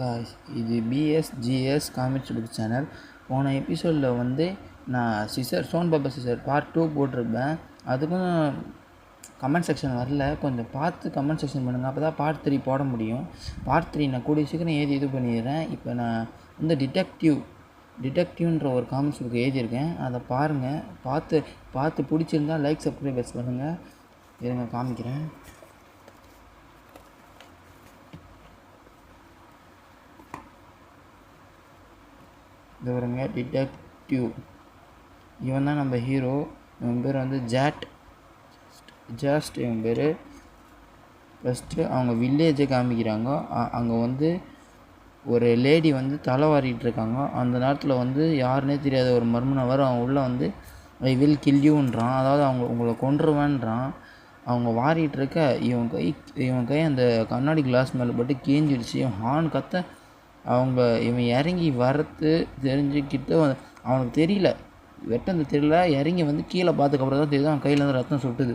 Guys, இது பிஎஸ்ஜிஎஸ் comics book channel. போன எபிசோடில் வந்து நான் சோன் பாபா சிசர் பார்ட் 2 போட்டிருப்பேன். அதுக்கும் கமெண்ட் செக்ஷன் வரல. கொஞ்சம் பார்த்து கமெண்ட் செக்ஷன் பண்ணுங்கள், அப்போ தான் பார்ட் 3 போட முடியும். பார்ட் 3 நான் கூடிய சீக்கிரம் இது பண்ணிடுறேன். இப்போ நான் வந்து டிடெக்டிவ்ன்ற ஒரு காமிக்ஸ் புக் எழுதியிருக்கேன். அதை பாருங்கள். பார்த்து பிடிச்சிருந்தா லைக் சப்ஸ்கிரைபர்ஸ் பண்ணுங்கள். இருங்க காமிக்கிறேன். இது வருங்க டிடெக்டிவ். இவன் தான் நம்ம ஹீரோ. இவன் பேர் வந்து ஜாஸ்ட் இவன் பேர். ஃபஸ்ட்டு அவங்க வில்லேஜை காமிக்கிறாங்க. அங்கே வந்து ஒரு லேடி வந்து தலை வாரிட்டு இருக்காங்க. அந்த நேரத்தில் வந்து யாருன்னே தெரியாத ஒரு மர்மனவர் அவன் உள்ளே வந்து ஐ வில் கில் யூன்றான். அதாவது உங்களை கொன்றுவேன்றான். அவங்க வாரிட்டு இருக்க இவன் கை அந்த கண்ணாடி கிளாஸ் மேலே பட்டு கேஞ்சிடுச்சு. ஹார்ன் கத்த இவன் இறங்கி வரத்து தெரிஞ்சுக்கிட்டு அவனுக்கு தெரியல, வெட்டது தெரியல. இறங்கி வந்து கீழே பார்த்துக்கப்புறம் தான் தெரியுது அவன் கையிலேருந்து ரத்தம் சுட்டுது.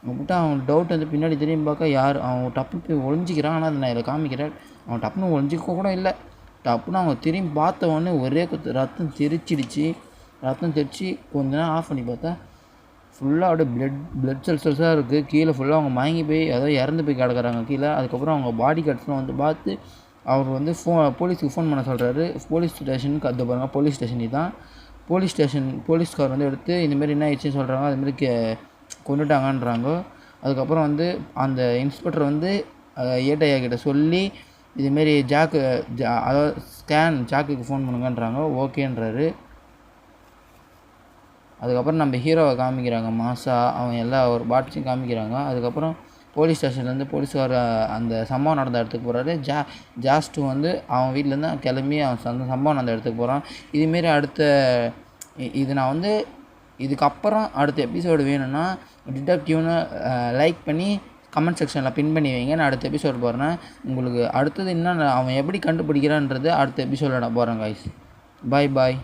அப்படி அவனுக்கு டவுட் வந்து பின்னாடி திரும்பி பார்க்க அவன் டப்புன்னு போய் ஒழிஞ்சிக்கிறான். ஆனால் அதை நான் இதில் காமிக்கிறேன். அவன் டப்புன்னு ஒழிஞ்சிக்க கூட இல்லை. டப்புன்னு அவங்க திரும்பி பார்த்த உடனே ஒரே ரத்தம் தெரிச்சிடுச்சு. ரத்தம் தெரிச்சு கொஞ்ச நேரம் ஆஃப் பண்ணி பார்த்தா ஃபுல்லாக அப்படியே பிளட் செல்ஸாக இருக்குது. கீழே ஃபுல்லாக அவங்க மயங்கி போய் அதாவது இறந்து போய் கிடக்குறாங்க கீழே. அதுக்கப்புறம் அவங்க பாடி கார்ட்ஸ்லாம் வந்து பார்த்து அவர் வந்து போலீஸுக்கு ஃபோன் பண்ண சொல்கிறாரு. போலீஸ் ஸ்டேஷனுக்கு அது பாருங்கள், போலீஸ் ஸ்டேஷன் இதுதான். போலீஸ்கார் வந்து எடுத்து இந்தமாரி என்ன ஆயிடுச்சுன்னு சொல்கிறாங்க. அதுமாரி கொண்டுட்டாங்கன்றாங்க. அதுக்கப்புறம் வந்து அந்த இன்ஸ்பெக்டர் வந்து ஏட்டையா கிட்ட சொல்லி இதுமாரி அதாவது ஜாக்குக்கு ஃபோன் பண்ணுங்கன்றாங்க. ஓகேன்றாரு. அதுக்கப்புறம் நம்ம ஹீரோவை காமிக்கிறாங்க. மாசா அவன் எல்லா ஒரு பாட்ஸையும் காமிக்கிறாங்க. அதுக்கப்புறம் போலீஸ் ஸ்டேஷன்லேருந்து போலீஸ்கார் அந்த சம்பவம் நடந்த இடத்துக்கு போகிறாரு. ஜாஸ்ட்டு வந்து அவன் வீட்டிலேருந்து கிளம்பி அவன் அந்த சம்பவம் நடந்த இடத்துக்கு போகிறான். இதுமாரி இது நான் வந்து இதுக்கப்புறம் அடுத்த எபிசோடு வேணும்னா டிடெக்டிவ்னு லைக் பண்ணி கமெண்ட் செக்ஷனில் பின் பண்ணி வைங்க. நான் அடுத்த எபிசோடு போடுறேன். உங்களுக்கு அடுத்தது என்ன அவன் எப்படி கண்டுபிடிக்கிறான்றது அடுத்த எபிசோடில் நான் போகிறேன் காய்ஸ். பாய்.